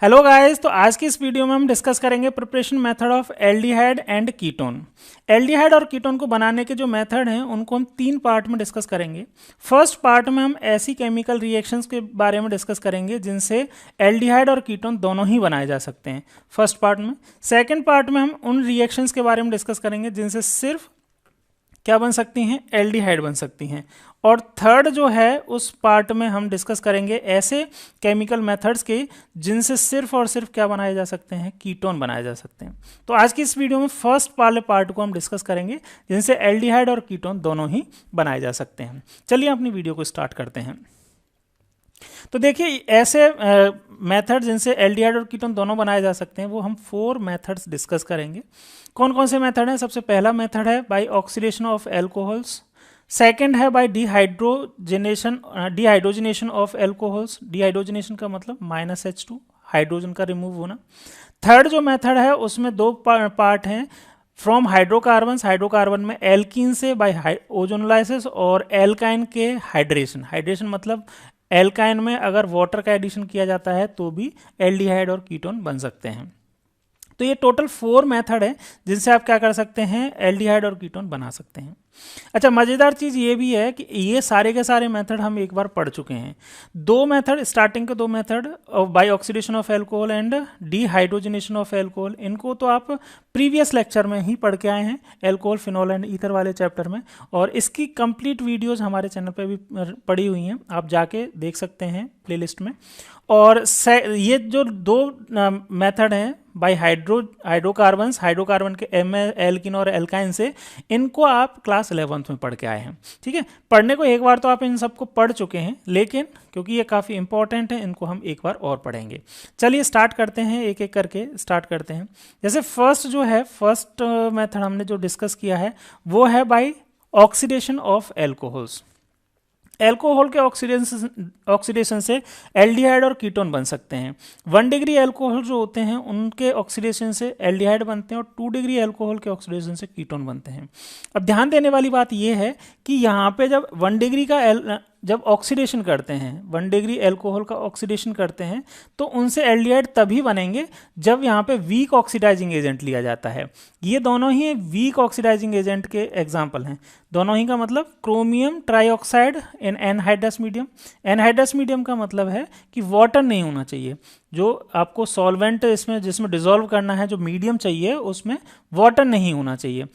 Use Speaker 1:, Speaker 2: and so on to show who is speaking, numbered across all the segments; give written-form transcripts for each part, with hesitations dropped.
Speaker 1: Hello guys, तो आज की इस वीडियो में हम डिस्कस करेंगे preparation method of aldehyde and ketone. Aldehyde और कीटोन को बनाने के जो मेथड हैं उनको हम 3 पार्ट में डिस्कस करेंगे। फर्स्ट पार्ट में हम ऐसी केमिकल रिएक्शंस के बारे में डिस्कस करेंगे जिनसे एल्डिहाइड और कीटोन दोनों ही बनाए जा सकते हैं फर्स्ट पार्ट में। सेकेंड पार्ट में हम उन रिएक्शंस के बारे में डिस्कस करेंगे जिनसे सिर्फ क्या बन सकती हैं, एल्डिहाइड बन सकती हैं। और थर्ड जो है उस पार्ट में हम डिस्कस करेंगे ऐसे केमिकल मेथड्स के जिनसे सिर्फ और सिर्फ क्या बनाए जा सकते हैं, कीटोन बनाए जा सकते हैं। तो आज की इस वीडियो में फर्स्ट वाले पार्ट को हम डिस्कस करेंगे जिनसे एल्डिहाइड और कीटोन दोनों ही बनाए जा सकते हैं। चलिए अपनी वीडियो को स्टार्ट करते हैं। तो देखिए ऐसे मेथड जिनसे एल्डिहाइड और कीटोन दोनों बनाए जा सकते हैं वो हम 4 मेथड्स डिस्कस करेंगे। कौन कौन से मेथड हैं? सबसे पहला मेथड है by oxidation of alcohols. Second है by dehydrogenation of alcohols. Dehydrogenation का मतलब -H2, हाइड्रोजन का रिमूव होना। थर्ड जो मेथड है उसमें 2 पार्ट हैं, फ्रॉम हाइड्रोकार्बन्स, हाइड्रोकार्बन में एल्कीन से बाय ओजोनोलाइसिस, और एल्काइन के हाइड्रेशन। हाइड्रेशन मतलब एल्काइन में अगर वाटर का एडिशन किया जाता है तो भी एल्डिहाइड और कीटोन बन सकते हैं। तो ये टोटल 4 मेथड है जिनसे आप क्या कर सकते हैं, एल्डिहाइड और कीटोन बना सकते हैं। अच्छा, मज़ेदार चीज़ ये भी है कि ये सारे के सारे मेथड हम एक बार पढ़ चुके हैं। 2 मेथड, स्टार्टिंग के 2 method by oxidation of alcohol and dehydrogenation of alcohol, इनको तो आप प्रीवियस लेक्चर में ही पढ़ के आए हैं, एल्कोहल, फिनॉल एंड ईथर वाले चैप्टर में। और इसकी कंप्लीट वीडियोस हमारे चैनल पे भी पड़ी हुई हैं, आप जाके देख सकते हैं प्लेलिस्ट में। और ये जो 2 मेथड हैं बाय हाइड्रोकार्बन्स, हाइड्रोकार्बन के एल्किन और एल्काइन से, इनको आप क्लास 11th में पढ़ के आए हैं। ठीक है, पढ़ने को एक बार तो आप इन सबको पढ़ चुके हैं, लेकिन क्योंकि ये काफ़ी इंपॉर्टेंट है इनको हम एक बार और पढ़ेंगे। चलिए स्टार्ट करते हैं, एक एक करके स्टार्ट करते हैं। जैसे फर्स्ट जो है, फर्स्ट मेथड हमने जो डिस्कस किया है वो है by oxidation of alcohols. Alcohol के ऑक्सीडेशन से एल्डिहाइड और कीटोन बन सकते हैं। 1 डिग्री एल्कोहल जो होते हैं उनके ऑक्सीडेशन से एल्डिहाइड बनते हैं और 2 डिग्री एल्कोहल के ऑक्सीडेशन से कीटोन बनते हैं। अब ध्यान देने वाली बात यह है कि यहाँ पे जब 1 डिग्री का जब ऑक्सीडेशन करते हैं, 1 डिग्री एल्कोहल का ऑक्सीडेशन करते हैं, तो उनसे एल्डिहाइड तभी बनेंगे जब यहाँ पे वीक ऑक्सीडाइजिंग एजेंट लिया जाता है। ये दोनों ही वीक ऑक्सीडाइजिंग एजेंट के एग्जाम्पल हैं। दोनों ही का मतलब क्रोमियम ट्राईऑक्साइड इन एनहाइड्रस मीडियम। एनहाइड्रस मीडियम का मतलब है कि वाटर नहीं होना चाहिए। जो आपको सॉल्वेंट इसमें जिसमें डिसॉल्व करना है, जो मीडियम चाहिए उसमें वाटर नहीं होना चाहिए।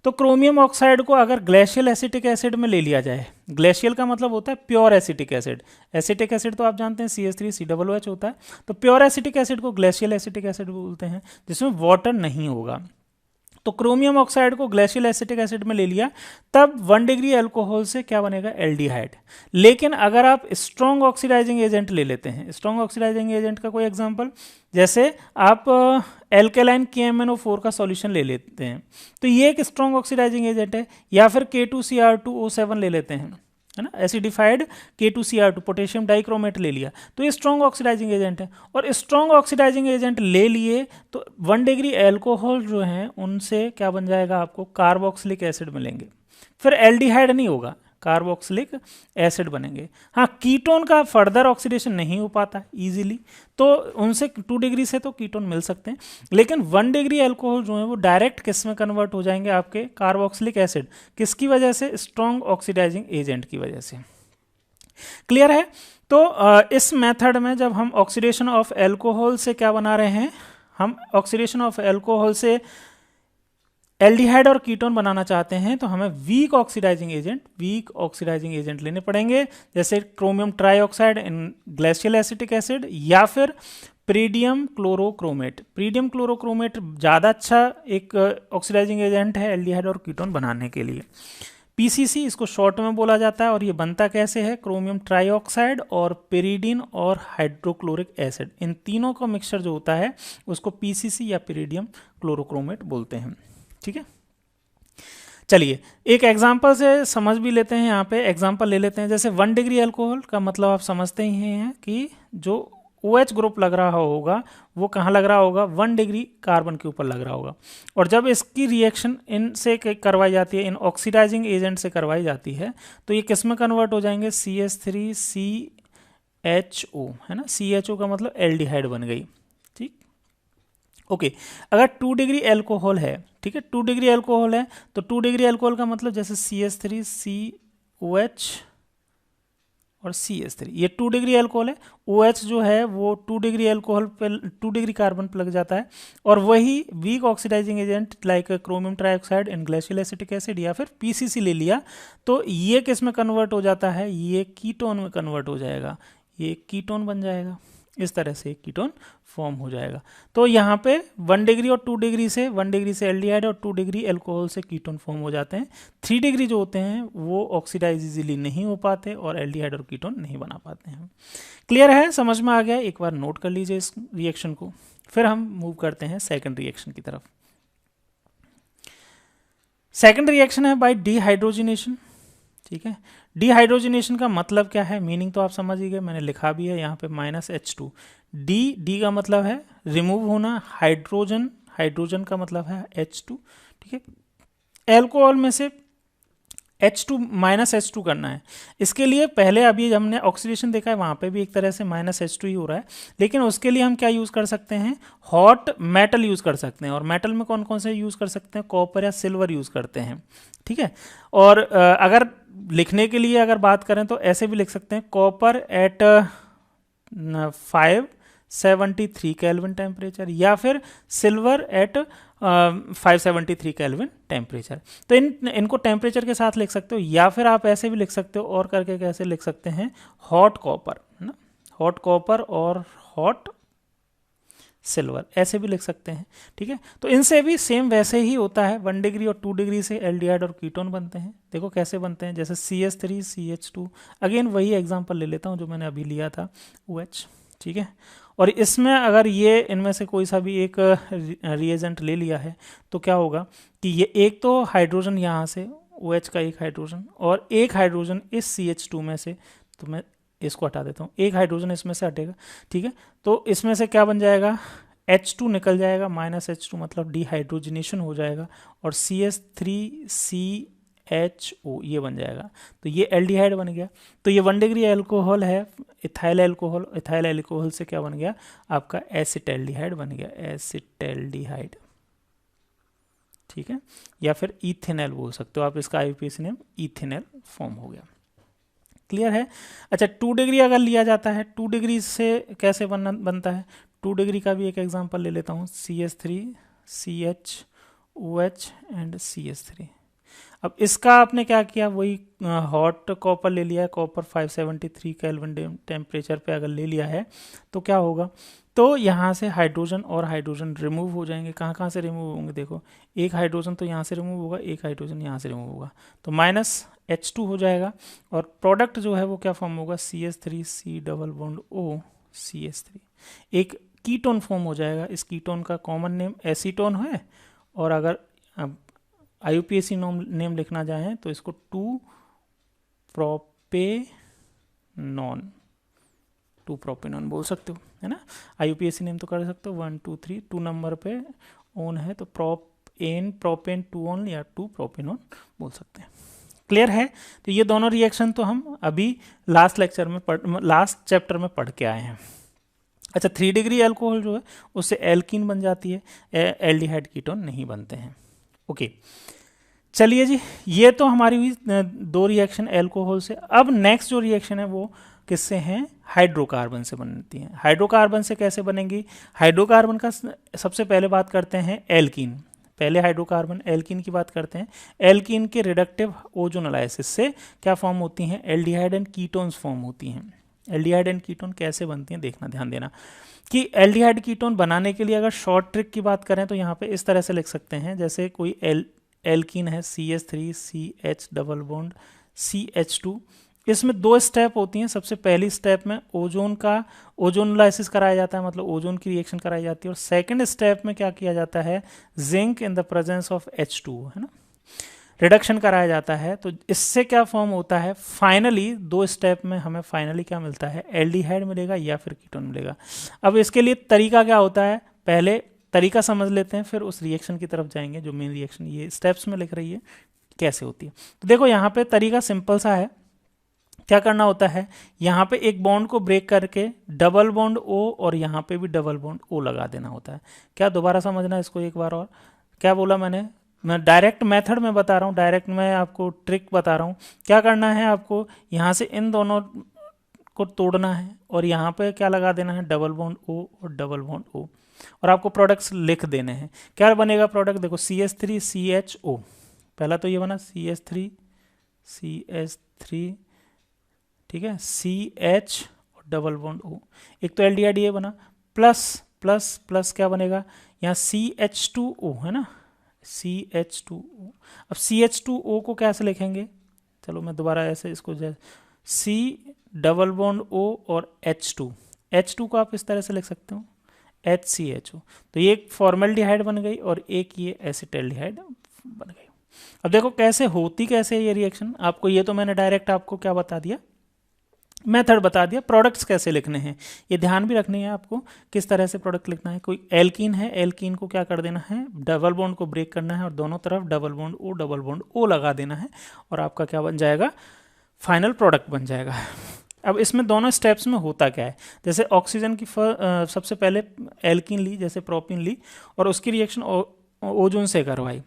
Speaker 1: तो क्रोमियम ऑक्साइड को अगर ग्लेशियल एसिटिक एसिड में ले लिया जाए, ग्लेशियल का मतलब होता है pure acetic acid. Acetic acid तो आप जानते हैं CH3COOH होता है, तो प्योर एसिटिक एसिड को ग्लेशियल एसिटिक एसिड बोलते हैं जिसमें वाटर नहीं होगा। तो क्रोमियम ऑक्साइड को ग्लेशियल एसिटिक एसिड में ले लिया, तब 1 डिग्री एल्कोहल से क्या बनेगा, एल्डिहाइड। लेकिन अगर आप स्ट्रॉन्ग ऑक्सीडाइजिंग एजेंट ले लेते हैं, स्ट्रॉन्ग ऑक्सीडाइजिंग एजेंट का कोई एग्जांपल, जैसे आप एल्केलाइन KMnO4 का सॉल्यूशन ले लेते हैं, तो ये एक स्ट्रॉन्ग ऑक्सीडाइजिंग एजेंट है। या फिर K2Cr2O7 ले लेते हैं, है ना, एसिडिफाइड K2Cr2, पोटेशियम डाइक्रोमेट ले लिया, तो ये स्ट्रॉन्ग ऑक्सीडाइजिंग एजेंट है। और स्ट्रॉन्ग ऑक्सीडाइजिंग एजेंट ले लिए तो 1 डिग्री एल्कोहल जो हैं उनसे क्या बन जाएगा, आपको कार्बोक्सिलिक एसिड मिलेंगे। फिर एल्डिहाइड नहीं होगा, कार्बोक्सिलिक एसिड बनेंगे। हाँ, कीटोन का फर्दर ऑक्सीडेशन नहीं हो पाता इजीली, तो उनसे 2 डिग्री से तो कीटोन मिल सकते हैं। लेकिन 1 डिग्री एल्कोहल जो है वो डायरेक्ट किस में कन्वर्ट हो जाएंगे, आपके कार्बोक्सिलिक एसिड। किसकी वजह से? स्ट्रॉन्ग ऑक्सीडाइजिंग एजेंट की वजह से। क्लियर है? तो इस मेथड में जब हम ऑक्सीडेशन ऑफ एल्कोहल से क्या बना रहे हैं, हम ऑक्सीडेशन ऑफ एल्कोहल से एल्डिहाइड और कीटोन बनाना चाहते हैं, तो हमें वीक ऑक्सीडाइजिंग एजेंट लेने पड़ेंगे, जैसे क्रोमियम ट्राईऑक्साइड इन ग्लेशियल एसिटिक एसिड, या फिर पीरिडियम क्लोरोक्रोमेट। पीरिडियम क्लोरोक्रोमेट ज़्यादा अच्छा एक ऑक्सीडाइजिंग एजेंट है एल्डिहाइड और कीटोन बनाने के लिए। PCC इसको शॉर्ट में बोला जाता है, और ये बनता कैसे है, क्रोमियम ट्राईऑक्साइड और पेरिडीन और हाइड्रोक्लोरिक एसिड, इन तीनों का मिक्सचर जो होता है उसको PCC या पीरिडियम क्लोरोक्रोमेट बोलते हैं। ठीक है, चलिए एक एग्जांपल से समझ भी लेते हैं। यहाँ पे एग्जांपल ले लेते हैं, जैसे 1 डिग्री अल्कोहल का मतलब आप समझते ही हैं कि जो OH ग्रुप लग रहा होगा वो कहाँ लग रहा होगा, 1 डिग्री कार्बन के ऊपर लग रहा होगा। और जब इसकी रिएक्शन इनसे करवाई जाती है, इन ऑक्सीडाइजिंग एजेंट से करवाई जाती है, तो ये किस में कन्वर्ट हो जाएंगे, CH3CHO, है ना, CHO का मतलब एल्डिहाइड बन गई। ठीक, ओके। अगर 2 डिग्री एल्कोहल है, ठीक है, 2 डिग्री एल्कोहल है, तो 2 डिग्री एल्कोहल का मतलब जैसे CH3 COH और CH3, ये 2 डिग्री एल्कोहल है। OH जो है वो 2 डिग्री एल्कोहल पे 2 डिग्री कार्बन पे लग जाता है, और वही weak oxidising agent like chromium trioxide in glacial acetic acid या फिर PCC ले लिया, तो ये किस में कन्वर्ट हो जाता है, ये कीटोन में कन्वर्ट हो जाएगा, ये कीटोन बन जाएगा। इस तरह से कीटोन फॉर्म हो जाएगा। तो यहाँ पे 1 डिग्री और 2 डिग्री से, 1 डिग्री से एल्डिहाइड और 2 डिग्री एल्कोहल से कीटोन फॉर्म हो जाते हैं। 3 डिग्री जो होते हैं वो ऑक्सीडाइज इजीली नहीं हो पाते और एल्डिहाइड और कीटोन नहीं बना पाते हैं। क्लियर है, समझ में आ गया? एक बार नोट कर लीजिए इस रिएक्शन को, फिर हम मूव करते हैं सेकेंड रिएक्शन की तरफ। सेकेंड रिएक्शन है बाय डिहाइड्रोजिनेशन, ठीक है। डिहाइड्रोजिनेशन का मतलब क्या है, मीनिंग तो आप समझ ही गए, मैंने लिखा भी है यहाँ पे -H2। डी का मतलब है रिमूव होना, हाइड्रोजन, हाइड्रोजन का मतलब है H2, ठीक है। एल्कोहल में से H2 -H2 करना है। इसके लिए पहले अभी हमने ऑक्सीडेशन देखा है, वहाँ पे भी एक तरह से -H2 ही हो रहा है, लेकिन उसके लिए हम क्या यूज़ कर सकते हैं, हॉट मेटल यूज़ कर सकते हैं। और मेटल में कौन कौन से यूज़ कर सकते हैं, कॉपर या सिल्वर यूज़ करते हैं, ठीक है। और अगर लिखने के लिए अगर बात करें तो ऐसे भी लिख सकते हैं, कॉपर एट 573 केल्विन टेम्परेचर, या फिर सिल्वर एट 573 केल्विन टेम्परेचर। तो इनको टेम्परेचर के साथ लिख सकते हो, या फिर आप ऐसे भी लिख सकते हो, और करके कैसे लिख सकते हैं, हॉट कॉपर, है ना, हॉट कॉपर और हॉट सिल्वर, ऐसे भी लिख सकते हैं, ठीक है। तो इनसे भी सेम वैसे ही होता है, 1 डिग्री और 2 डिग्री से एल्डिहाइड और कीटोन बनते हैं। देखो कैसे बनते हैं, जैसे CH3 CH2, अगेन वही एग्जांपल ले लेता हूँ जो मैंने अभी लिया था, OH, ठीक है। और इसमें अगर ये इनमें से कोई सा भी एक रिएजेंट ले लिया है तो क्या होगा कि ये एक तो हाइड्रोजन यहाँ से, OH का एक हाइड्रोजन और एक हाइड्रोजन इस CH2 में से, तो मैं इसको हटा देता हूँ, एक हाइड्रोजन इसमें से हटेगा, ठीक है। तो इसमें से क्या बन जाएगा, H2 निकल जाएगा, -H2 मतलब डिहाइड्रोजनेशन हो जाएगा, और CH3CHO ये बन जाएगा, तो ये एल्डिहाइड बन गया। तो ये 1 डिग्री एल्कोहल है, इथाइल एल्कोहल, इथाइल एल्कोहल से क्या बन गया, आपका एसिटैल्डिहाइड बन गया, एसिटैल्डिहाइड, ठीक है। या फिर इथेनॉल बोल सकते हो आप, इसका IUPAC नेम इथेनॉल फॉर्म हो गया। क्लियर है? अच्छा, 2 डिग्री अगर लिया जाता है, 2 डिग्री से कैसे बनता है, 2 डिग्री का भी एक एग्जांपल ले लेता हूँ, CH3 CHOH एंड CH3। अब इसका आपने क्या किया, वही हॉट कॉपर ले लिया है, कॉपर 573 केल्विन टेम्परेचर पे अगर ले लिया है तो क्या होगा, तो यहाँ से हाइड्रोजन और हाइड्रोजन रिमूव हो जाएंगे। कहाँ कहाँ से रिमूव होंगे, देखो एक हाइड्रोजन तो यहाँ से रिमूव होगा, एक हाइड्रोजन यहाँ से रिमूव होगा, तो -H2 हो जाएगा, और प्रोडक्ट जो है वो क्या फॉर्म होगा, CH3 C double bond O CH3, एक कीटोन फॉर्म हो जाएगा। इस कीटोन का कॉमन नेम एसीटोन है, और अगर IUPAC नेम लिखना चाहें तो इसको 2-प्रोपेनॉन बोल सकते हो, है ना। IUPAC नेम तो कर सकते हो, 1 2 3, 2 नंबर पे ओन है तो प्रोपेन 2 ऑन या 2-प्रोपेनॉन बोल सकते हैं। क्लियर है? तो ये दोनों रिएक्शन तो हम अभी लास्ट चैप्टर में पढ़ के आए हैं। अच्छा, 3 डिग्री एल्कोहल जो है उससे एल्कीन बन जाती है, एल्डिहाइड कीटोन नहीं बनते हैं। ओके, चलिए जी, ये तो हमारी हुई 2 रिएक्शन एल्कोहल से। अब नेक्स्ट जो रिएक्शन है वो किससे हैं, हाइड्रोकार्बन से बनती हैं। हाइड्रोकार्बन से कैसे बनेंगी, हाइड्रोकार्बन का सबसे पहले बात करते हैं एल्कीन, पहले हाइड्रोकार्बन एल्कीन की बात करते हैं। एल्कीन के रिडक्टिव ओजोनोलाइसिस से क्या फॉर्म होती हैं, एल्डिहाइड एंड कीटोन्स फॉर्म होती हैं। एल्डिहाइड एंड कीटोन कैसे बनती हैं देखना, ध्यान देना कि एल्डिहाइड कीटोन बनाने के लिए अगर शॉर्ट ट्रिक की बात करें तो यहाँ पे इस तरह से लिख सकते हैं, जैसे कोई एल्कीन है CH3 CH double bond CH2, इसमें 2 स्टेप होती हैं। सबसे पहली स्टेप में ओजोन का ओजोनोलाइसिस कराया जाता है, मतलब ओजोन की रिएक्शन कराई जाती है, और सेकंड स्टेप में क्या किया जाता है, zinc in the presence of H2, है ना, रिडक्शन कराया जाता है। तो इससे क्या फॉर्म होता है, फाइनली 2 स्टेप में हमें फाइनली क्या मिलता है, एल्डिहाइड मिलेगा या फिर कीटोन मिलेगा। अब इसके लिए तरीका क्या होता है, पहले तरीका समझ लेते हैं, फिर उस रिएक्शन की तरफ जाएंगे जो मेन रिएक्शन ये स्टेप्स में लिख रही है कैसे होती है। तो देखो यहाँ पे तरीका सिंपल सा है क्या करना होता है, यहाँ पे एक बॉन्ड को ब्रेक करके डबल बॉन्ड O और यहाँ पे भी डबल बॉन्ड O लगा देना होता है। क्या दोबारा समझना इसको एक बार और, क्या बोला मैंने, मैं डायरेक्ट मेथड में बता रहा हूँ, डायरेक्ट मैं आपको ट्रिक बता रहा हूँ। क्या करना है आपको, यहाँ से इन दोनों को तोड़ना है और यहाँ पे क्या लगा देना है, डबल बॉन्ड O और डबल बॉन्ड O, और आपको प्रोडक्ट्स लिख देने हैं। क्या बनेगा प्रोडक्ट, देखो CH3 CHO, पहला तो ये बना CH3 CH3, ठीक है, CH और डबल बॉन्ड O, एक तो एल्डिहाइड ये बना, प्लस प्लस प्लस क्या बनेगा, यहाँ CH2O है ना, CH2O। अब CH2O को कैसे लिखेंगे, चलो मैं दोबारा ऐसे इसको C डबल बॉन्ड O और H2 को आप इस तरह से लिख सकते हो HCHO, तो ये एक फॉर्मल्डिहाइड बन गई और एक ये एसिटाल्डिहाइड बन गई। अब देखो कैसे होती कैसे है ये रिएक्शन, आपको ये तो मैंने डायरेक्ट आपको क्या बता दिया, मेथड बता दिया। प्रोडक्ट्स कैसे लिखने हैं ये ध्यान भी रखनी है आपको, किस तरह से प्रोडक्ट लिखना है। कोई एल्कीन है, एल्कीन को क्या कर देना है, डबल बॉन्ड को ब्रेक करना है और दोनों तरफ डबल बॉन्ड O लगा देना है और आपका क्या बन जाएगा, फाइनल प्रोडक्ट बन जाएगा। अब इसमें दोनों स्टेप्स में होता क्या है, जैसे ऑक्सीजन की सबसे पहले एल्कीन ली, जैसे प्रोपिन ली और उसकी रिएक्शन ओजोन से करवाई,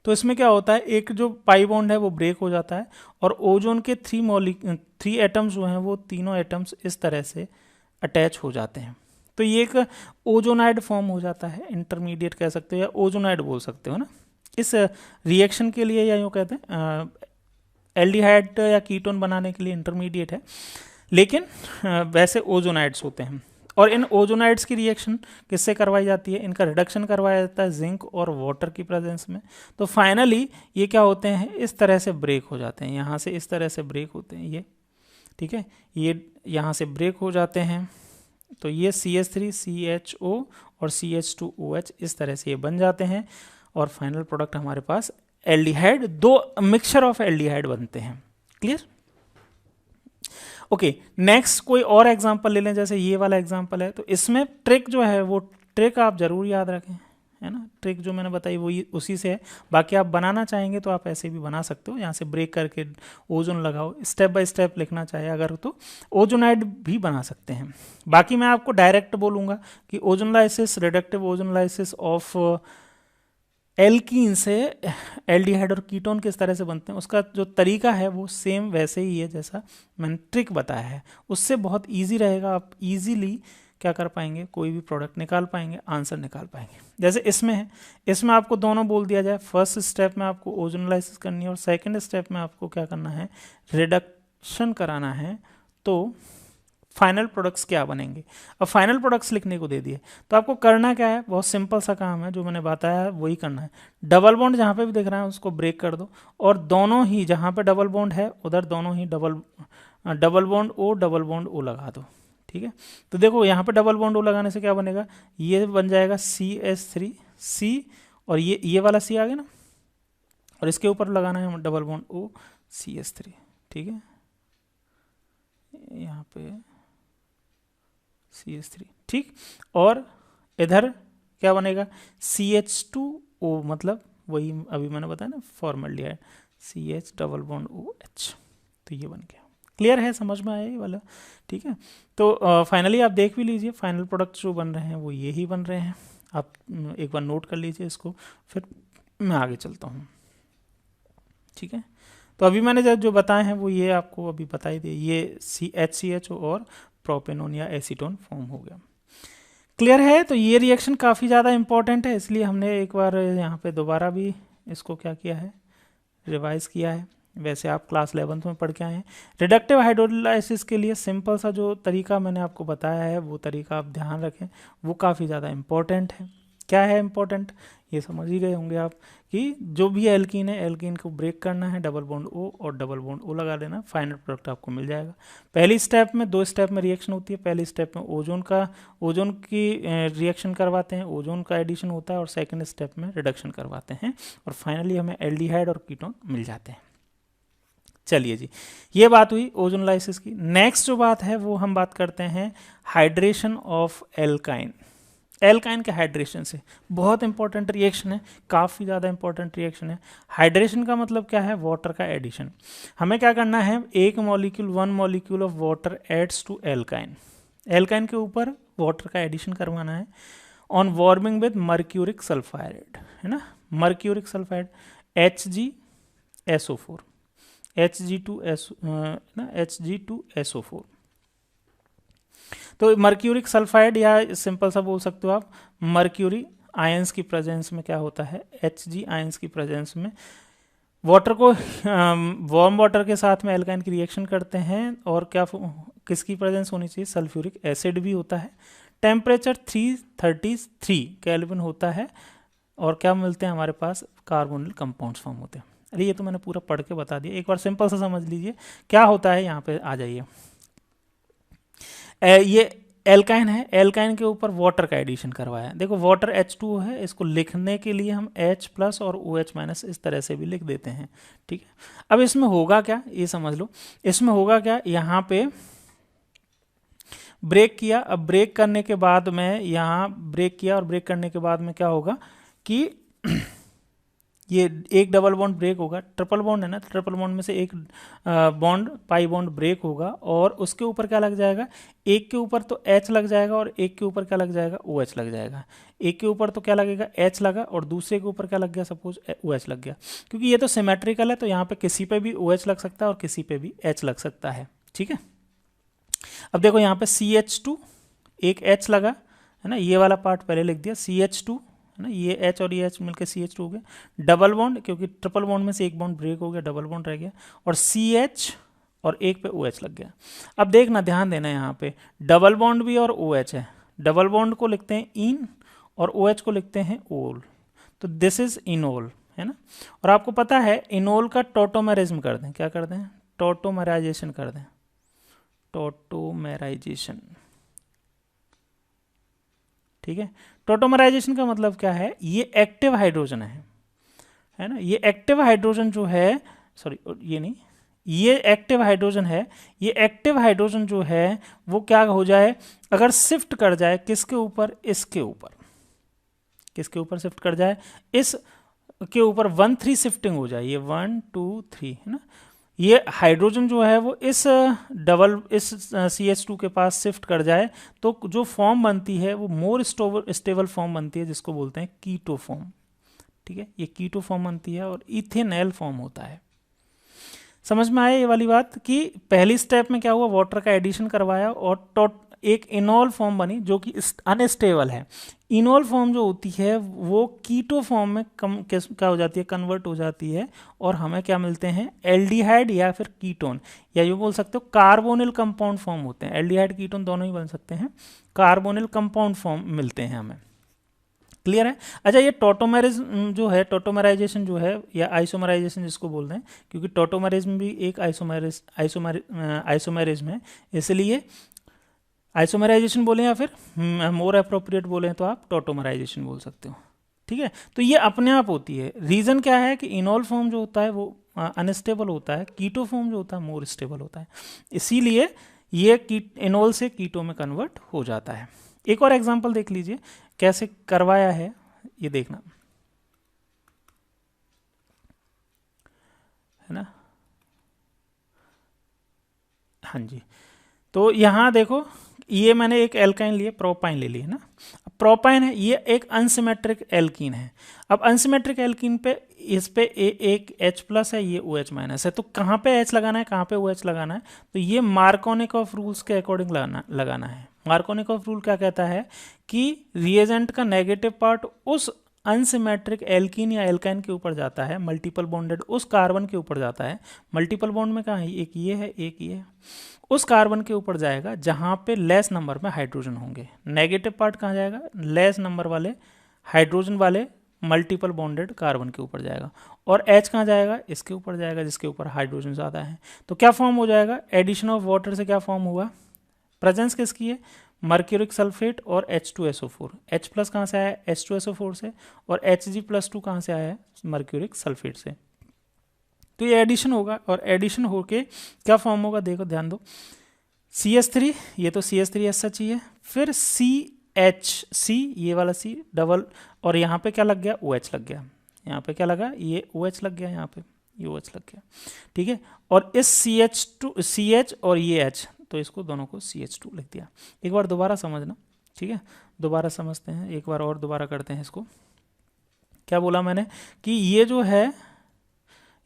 Speaker 1: तो इसमें क्या होता है, एक जो पाई बॉन्ड है वो ब्रेक हो जाता है और ओजोन के 3 एटम्स जो हैं वो तीनों एटम्स इस तरह से अटैच हो जाते हैं, तो ये एक ओजोनाइड फॉर्म हो जाता है, इंटरमीडिएट कह सकते हो या ओजोनाइड बोल सकते हो ना। इस रिएक्शन के लिए या यूँ कहते हैं एल्डिहाइड या कीटोन बनाने के लिए इंटरमीडिएट है, लेकिन वैसे ओजोनाइड्स होते हैं। और इन ओजोनाइड्स की रिएक्शन किससे करवाई जाती है, इनका रिडक्शन करवाया जाता है जिंक और वाटर की प्रेजेंस में। तो फाइनली ये क्या होते हैं, इस तरह से ब्रेक हो जाते हैं, यहाँ से इस तरह से ब्रेक होते हैं ये, ठीक है, ये यहाँ से ब्रेक हो जाते हैं। तो ये CH3 CHO और CH2OH इस तरह से ये बन जाते हैं और फाइनल प्रोडक्ट हमारे पास एल्डिहाइड, दो मिक्सचर ऑफ एल्डिहाइड बनते हैं। Clear, okay. नेक्स्ट कोई और एग्जांपल ले लें, जैसे ये वाला एग्जांपल है, तो इसमें ट्रिक जो है वो ट्रिक आप जरूर याद रखें, है ना, ट्रिक जो मैंने बताई वो उसी से है। बाकी आप बनाना चाहेंगे तो आप ऐसे भी बना सकते हो, यहाँ से ब्रेक करके ओजोन लगाओ, स्टेप बाय स्टेप लिखना चाहे अगर तो ओजोनाइड भी बना सकते हैं। बाकी मैं आपको डायरेक्ट बोलूँगा कि ओजोनलाइसिस, रिडक्टिव ओजोनलाइसिस ऑफ एल्कीन से एल्डिहाइड और कीटोन किस तरह से बनते हैं, उसका जो तरीका है वो सेम वैसे ही है जैसा मैंने ट्रिक बताया है, उससे बहुत इजी रहेगा, आप इजीली क्या कर पाएंगे, कोई भी प्रोडक्ट निकाल पाएंगे, आंसर निकाल पाएंगे। जैसे इसमें है, इसमें आपको दोनों बोल दिया जाए, फर्स्ट स्टेप में आपको ओजोनलाइसिस करनी है और सेकेंड स्टेप में आपको क्या करना है, रिडक्शन कराना है, तो फाइनल प्रोडक्ट्स क्या बनेंगे। अब फाइनल प्रोडक्ट्स लिखने को दे दिए तो आपको करना क्या है, बहुत सिंपल सा काम है, जो मैंने बताया है वही करना है। डबल बॉन्ड जहाँ पे भी दिख रहा है उसको ब्रेक कर दो और दोनों ही जहाँ पे डबल बॉन्ड है उधर दोनों ही डबल बॉन्ड O लगा दो, ठीक है। तो देखो यहाँ पे डबल बॉन्ड O लगाने से क्या बनेगा, ये बन जाएगा CH3 C और ये वाला C आ गया ना, और इसके ऊपर लगाना है डबल बॉन्ड O CH3, ठीक है, यहाँ पे CH3, ठीक। और इधर क्या बनेगा, CH2O, मतलब वही अभी मैंने बताया ना formaldehyde, CH double bond OH, तो ये बन गया। क्लियर है, समझ में आया ये वाला, ठीक है। तो फाइनली आप देख भी लीजिए, फाइनल प्रोडक्ट जो बन रहे हैं वो ये ही बन रहे हैं। आप एक बार नोट कर लीजिए इसको, फिर मैं आगे चलता हूँ, ठीक है। तो अभी मैंने जो बताए हैं वो ये आपको अभी बता ही दिए, ये HCHO और प्रोपेनोन या एसीटोन फॉर्म हो गया। क्लियर है, तो ये रिएक्शन काफ़ी ज़्यादा इंपॉर्टेंट है, इसलिए हमने एक बार यहाँ पे दोबारा भी इसको क्या किया है, रिवाइज किया है। वैसे आप क्लास 11th में पढ़ के आए हैं। रिडक्टिव हाइड्रोलाइसिस के लिए सिंपल सा जो तरीका मैंने आपको बताया है वो तरीका आप ध्यान रखें, वो काफ़ी ज़्यादा इंपॉर्टेंट है। क्या है इंपॉर्टेंट, ये समझ ही गए होंगे आप कि जो भी एल्कीन है, एल्कीन को ब्रेक करना है, डबल बॉन्ड O और डबल बॉन्ड O लगा देना, फाइनल प्रोडक्ट आपको मिल जाएगा। पहली स्टेप में, 2 स्टेप में रिएक्शन होती है। पहली स्टेप में ओजोन की रिएक्शन करवाते हैं, ओजोन का एडिशन होता है, और सेकेंड स्टेप में रिडक्शन करवाते हैं, और फाइनली हमें एल्डिहाइड और कीटोन मिल जाते हैं। चलिए जी, ये बात हुई ओजोनलाइसिस की। नेक्स्ट जो बात है वो हम बात करते हैं हाइड्रेशन ऑफ एल्काइन। एल्काइन के हाइड्रेशन से। बहुत इंपॉर्टेंट रिएक्शन है, काफ़ी ज़्यादा इंपॉर्टेंट रिएक्शन है। हाइड्रेशन का मतलब क्या है? वाटर का एडिशन। हमें क्या करना है? एक molecule, 1 molecule of water adds to alkyne. Alkyne के ऊपर वाटर का एडिशन करवाना है on warming with mercuric sulphide, है ना, मर्क्यूरिक सल्फाइड HgSO4, Hg2SO4। तो मर्क्यूरिक सल्फाइड, या सिंपल सा बोल सकते हो आप, मर्क्यूरी आयंस की प्रेजेंस में क्या होता है? Hg आयंस की प्रेजेंस में वाटर को वार्म वाटर के साथ में एल्काइन की रिएक्शन करते हैं, और क्या किसकी प्रेजेंस होनी चाहिए? सल्फ्यूरिक एसिड भी होता है। टेम्परेचर 333 केल्विन होता है, और क्या मिलते हैं हमारे पास? कार्बोनिल कंपाउंड्स फॉर्म होते हैं। अरे ये तो मैंने पूरा पढ़ के बता दिया, एक बार सिंपल सा समझ लीजिए क्या होता है। यहाँ पे आ जाइए, ये एल्काइन है, एल्काइन के ऊपर वाटर का एडिशन करवाया। देखो वाटर H2O है, इसको लिखने के लिए हम H+ और OH- इस तरह से भी लिख देते हैं, ठीक है। अब इसमें होगा क्या, ये समझ लो। इसमें होगा क्या, यहाँ पे ब्रेक किया, अब ब्रेक करने के बाद में यहाँ ब्रेक किया, और ब्रेक करने के बाद में क्या होगा कि ये एक डबल बॉन्ड ब्रेक होगा, ट्रिपल बॉन्ड है ना, ट्रिपल बॉन्ड में से एक बॉन्ड पाई बॉन्ड ब्रेक होगा, और उसके ऊपर क्या लग जाएगा? एक के ऊपर तो H लग जाएगा, और एक के ऊपर क्या लग जाएगा? OH लग जाएगा। एक के ऊपर तो क्या लगेगा? H लगा, और दूसरे के ऊपर क्या लग गया? सपोज OH लग गया। क्योंकि ये तो सिमेट्रिकल है, तो यहाँ पे किसी पे भी OH लग सकता है और किसी पे भी H लग सकता है, ठीक है। अब देखो यहाँ पे CH2, एक H लगा, है ना, ये वाला पार्ट पहले लिख दिया, CH2, है ना, ये H और ये H मिलकर CH2 हो गया। डबल बॉन्ड, क्योंकि ट्रिपल बॉन्ड में से एक बॉन्ड ब्रेक हो गया, डबल बॉन्ड रह गया, और CH और एक पे OH लग गया। अब देखना, ध्यान देना, यहाँ पे डबल बॉन्ड भी और OH है। डबल बॉन्ड को लिखते हैं इन, और OH को लिखते हैं ओल, तो दिस इज इनोल, है ना। और आपको पता है इनोल का टोटोमेरिज्म कर दें, क्या कर दें? टोटोमेराइजेशन कर दें, टोटोमेराइजेशन, ठीक है। टोटोमराइजेशन का मतलब क्या है? ये एक्टिव हाइड्रोजन है ना, ये एक्टिव हाइड्रोजन जो है, सॉरी ये नहीं, ये एक्टिव हाइड्रोजन है। ये एक्टिव हाइड्रोजन जो है वो क्या हो जाए, अगर शिफ्ट कर जाए किसके ऊपर? इसके ऊपर। किसके ऊपर शिफ्ट कर जाए? इस के ऊपर 1-3 शिफ्टिंग हो जाए, ये 1 2 3, है ना। ये हाइड्रोजन जो है वो इस CH2 के पास शिफ्ट कर जाए, तो जो फॉर्म बनती है वो मोर स्टेबल फॉर्म बनती है, जिसको बोलते हैं कीटो फॉर्म, ठीक है। ये कीटो फॉर्म बनती है, और इथेनॉल फॉर्म होता है। समझ में आया ये वाली बात, कि पहली स्टेप में क्या हुआ? वाटर का एडिशन करवाया, और एक इनोल फॉर्म बनी जो कि अनस्टेबल है। इनोल फॉर्म जो होती है वो कीटो फॉर्म में क्या हो जाती है? कन्वर्ट हो जाती है, और हमें क्या मिलते हैं? एल्डिहाइड या फिर कीटोन, या ये बोल सकते हो कार्बोनिल कंपाउंड फॉर्म होते हैं। एल्डिहाइड कीटोन दोनों ही बन सकते हैं, कार्बोनिल कंपाउंड फॉर्म मिलते हैं हमें। क्लियर है? अच्छा, ये टोटोमेरिज्म जो है, टोटोमराइजेशन जो है, या आइसोमराइजेशन जिसको बोलते हैं, क्योंकि टोटोमेरिज्म भी एक आइसोमेरिज्म है, इसलिए आइसोमराइजेशन बोलें, या फिर मोर अप्रोप्रिएट बोलें तो आप टोटोमराइजेशन बोल सकते हो, ठीक है। तो ये अपने आप होती है। रीज़न क्या है कि इनोल फॉर्म जो होता है वो अनस्टेबल होता है, कीटो फॉर्म जो होता है मोर स्टेबल होता है, इसीलिए ये इनोल से कीटो में कन्वर्ट हो जाता है। एक और एग्जांपल देख लीजिए कैसे करवाया है, ये देखना, है ना। हाँ जी, तो यहाँ देखो, ये मैंने एक एल्काइन लिए, प्रोपाइन ले ली, है ना। अब प्रोपाइन है, ये एक अनसिमेट्रिक एल्कीन है। अब अनसिमेट्रिक एल्कीन पे इस पे एक H+ है, ये OH- है, तो कहाँ पे H लगाना है, कहाँ पे OH लगाना है? तो ये मार्कोनिकॉफ रूल्स के अकॉर्डिंग लगाना है। मार्कोनिकॉफ रूल क्या कहता है कि रिएजेंट का नेगेटिव पार्ट उस अनसिमेट्रिक एल्कीन या एल्काइन के ऊपर जाता है, मल्टीपल बॉन्डेड उस कार्बन के ऊपर जाता है। मल्टीपल बॉन्ड में कहाँ है? एक ये है, एक ये है, उस कार्बन के ऊपर जाएगा जहाँ पे लेस नंबर में हाइड्रोजन होंगे। नेगेटिव पार्ट कहाँ जाएगा? लेस नंबर वाले हाइड्रोजन वाले मल्टीपल बॉन्डेड कार्बन के ऊपर जाएगा। और H कहाँ जाएगा? इसके ऊपर जाएगा जिसके ऊपर हाइड्रोजन ज़्यादा है। तो क्या फॉर्म हो जाएगा? एडिशन ऑफ वाटर से क्या फॉर्म हुआ? प्रेजेंस किसकी है? मर्क्यूरिक सल्फेट और H2SO4। H+ कहाँ से आया है? H2SO4 से। और Hg+2 कहाँ से आया है? मर्क्यूरिक सल्फेट से। तो ये एडिशन होगा, और एडिशन होके क्या फॉर्म होगा? देखो ध्यान दो, CH3, ये तो CH3 ऐसा चाहिए, फिर CH ये वाला C डबल, और यहाँ पे क्या लग गया OH लग गया, यहाँ पे क्या लगा ये OH लग गया, यहाँ पे ये OH लग गया, ठीक है। और इस CH और ये H, तो इसको दोनों को CH2 लिख दिया। एक बार दोबारा समझना, ठीक है, दोबारा समझते हैं, एक बार और दोबारा करते हैं इसको। क्या बोला मैंने कि ये जो है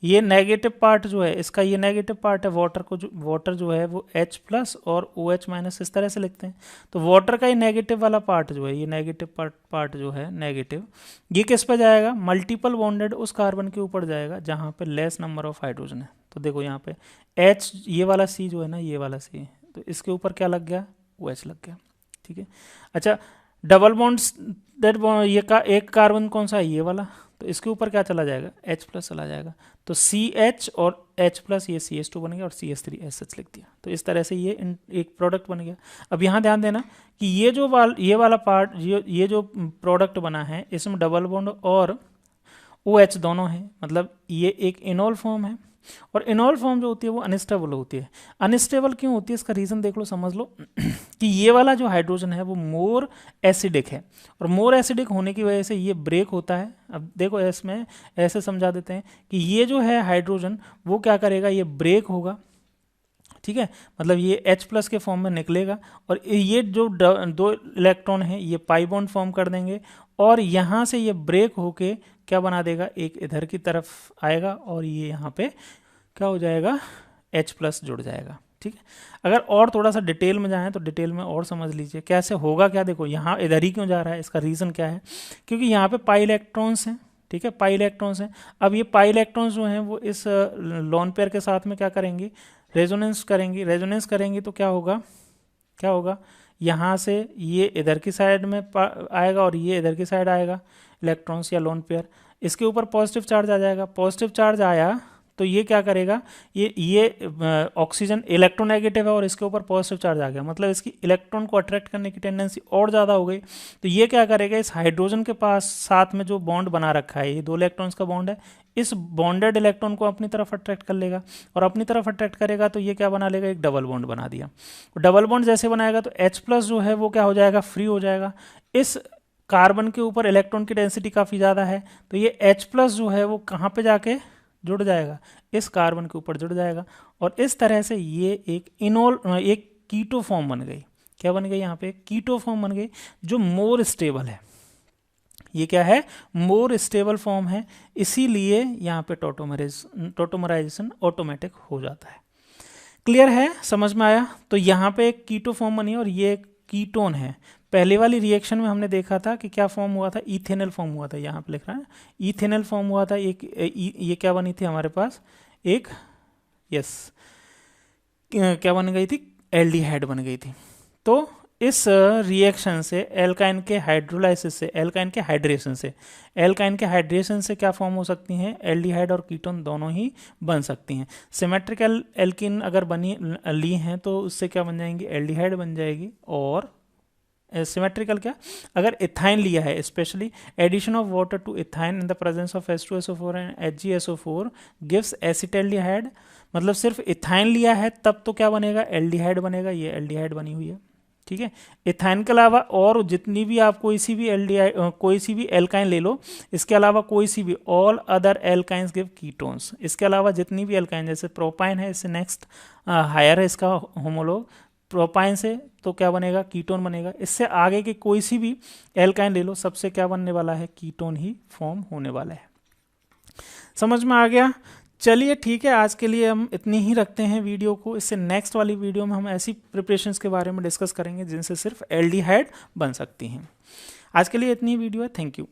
Speaker 1: ये नेगेटिव पार्ट जो है इसका, ये नेगेटिव पार्ट है वाटर जो है वो H प्लस और OH माइनस इस तरह से लिखते हैं। तो वाटर का ये नेगेटिव वाला पार्ट जो है, ये नेगेटिव पार्ट जो है नेगेटिव, ये किस पे जाएगा, मल्टीपल बॉन्डेड उस कार्बन के ऊपर जाएगा जहाँ पे लेस नंबर ऑफ हाइड्रोजन है। तो देखो यहाँ पे H ये वाला C जो है ना, ये वाला C, तो इसके ऊपर क्या लग गया, OH लग गया, ठीक है। अच्छा, डबल बॉन्ड्स दैट ये का एक कार्बन कौन सा है, ये वाला, तो इसके ऊपर क्या चला जाएगा, H प्लस चला जाएगा। तो CH और H प्लस ये CH2 बन गया और CH3SH लिख दिया। तो इस तरह से ये एक प्रोडक्ट बन गया। अब यहाँ ध्यान देना कि ये वाला पार्ट, ये जो प्रोडक्ट बना है इसमें डबल बॉन्ड और OH दोनों हैं, मतलब ये एक इनोल फॉर्म है। और इनोल फॉर्म जो होती है वो अनस्टेबल होती है। अनस्टेबल क्यों होती है, इसका रीज़न देख लो, समझ लो कि ये वाला जो हाइड्रोजन है वो मोर एसिडिक है, और मोर एसिडिक होने की वजह से ये ब्रेक होता है। अब देखो इसमें ऐसे समझा देते हैं कि ये जो है हाइड्रोजन वो क्या करेगा, ये ब्रेक होगा, ठीक है, मतलब ये H प्लस के फॉर्म में निकलेगा, और ये जो दो इलेक्ट्रॉन हैं ये पाई बॉन्ड फॉर्म कर देंगे, और यहाँ से ये ब्रेक होके क्या बना देगा, एक इधर की तरफ आएगा, और ये यहाँ पे क्या हो जाएगा, H प्लस जुड़ जाएगा, ठीक है। अगर और थोड़ा सा डिटेल में जाएं तो डिटेल में और समझ लीजिए कैसे होगा। क्या देखो यहाँ इधर ही क्यों जा रहा है, इसका रीज़न क्या है, क्योंकि यहाँ पे पाई इलेक्ट्रॉन्स हैं, ठीक है, पाई इलेक्ट्रॉन्स हैं। अब ये पाई इलेक्ट्रॉन्स जो हैं वो इस लोन पेयर के साथ में क्या करेंगे, रेजोनेंस करेंगे तो क्या होगा, यहाँ से ये इधर की साइड में आएगा और ये इधर की साइड आएगा इलेक्ट्रॉन्स या लोन पेयर, इसके ऊपर पॉजिटिव चार्ज आ जाएगा। पॉजिटिव चार्ज आया तो ये क्या करेगा, ये ऑक्सीजन इलेक्ट्रोनेगेटिव है और इसके ऊपर पॉजिटिव चार्ज आ गया, मतलब इसकी इलेक्ट्रॉन को अट्रैक्ट करने की टेंडेंसी और ज़्यादा हो गई। तो ये क्या करेगा, इस हाइड्रोजन के पास साथ में जो बॉन्ड बना रखा है, ये दो इलेक्ट्रॉन्स का बॉन्ड है, इस बॉन्डेड इलेक्ट्रॉन को अपनी तरफ अट्रैक्ट कर लेगा, और अपनी तरफ अट्रैक्ट करेगा तो ये क्या बना लेगा, एक डबल बॉन्ड बना दिया। डबल बॉन्ड जैसे बनाएगा तो H प्लस जो है वो क्या हो जाएगा, फ्री हो जाएगा। इस कार्बन के ऊपर इलेक्ट्रॉन की डेंसिटी काफ़ी ज़्यादा है, तो ये H प्लस जो है वो कहाँ पे जाके जुड़ जाएगा, इस कार्बन के ऊपर जुड़ जाएगा, और इस तरह से ये एक कीटो फॉर्म बन गई। क्या बन गई, यहाँ पे कीटो फॉर्म बन गई जो मोर स्टेबल है। ये क्या है, मोर स्टेबल फॉर्म है, इसीलिए यहाँ पे टोटोमराइजेशन ऑटोमेटिक हो जाता है। क्लियर है, समझ में आया। तो यहाँ पे एक कीटो फॉर्म बनी और ये एक कीटोन है। पहले वाली रिएक्शन में हमने देखा था कि क्या फॉर्म हुआ था, इथेनॉल फॉर्म हुआ था, यहाँ पे लिख रहा है इथेनॉल फॉर्म हुआ था। ये क्या बनी थी हमारे पास, एक क्या बन गई थी, एल्डिहाइड बन गई थी। तो इस रिएक्शन से एल्काइन के हाइड्रोलाइसिस से, एल्काइन के हाइड्रेशन से क्या फॉर्म हो सकती हैं, एल्डिहाइड और कीटोन दोनों ही बन सकती हैं। सिमेट्रिकल एल्किन अगर ली हैं तो उससे क्या बन जाएंगी, एल्डिहाइड बन जाएगी। और सिमेट्रिकल क्या, अगर इथाइन लिया है, specially addition of water to ethyne in the presence of H2SO4 and HgSO4 gives acetaldehyde, मतलब सिर्फ इथाइन लिया है तब तो क्या बनेगा, एल्डिहाइड बनेगा। ये एल्डिहाइड बनी हुई है, ठीक है। इथाइन के अलावा और जितनी भी आप कोई सी भी एल्काइन ले लो, इसके अलावा कोई सी भी, all other alkynes give ketones. इसके अलावा जितनी भी एल्काइन, जैसे प्रोपाइन है, इससे नेक्स्ट हायर है इसका होमोलॉग, प्रोपाइन से तो क्या बनेगा, कीटोन बनेगा। इससे आगे की कोई सी भी एल्काइन ले लो, सबसे क्या बनने वाला है, कीटोन ही फॉर्म होने वाला है। समझ में आ गया। चलिए ठीक है, आज के लिए हम इतनी ही रखते हैं वीडियो को। इससे नेक्स्ट वाली वीडियो में हम ऐसी प्रिपरेशंस के बारे में डिस्कस करेंगे जिनसे सिर्फ एल्डिहाइड बन सकती हैं। आज के लिए इतनी ही वीडियो है। Thank you.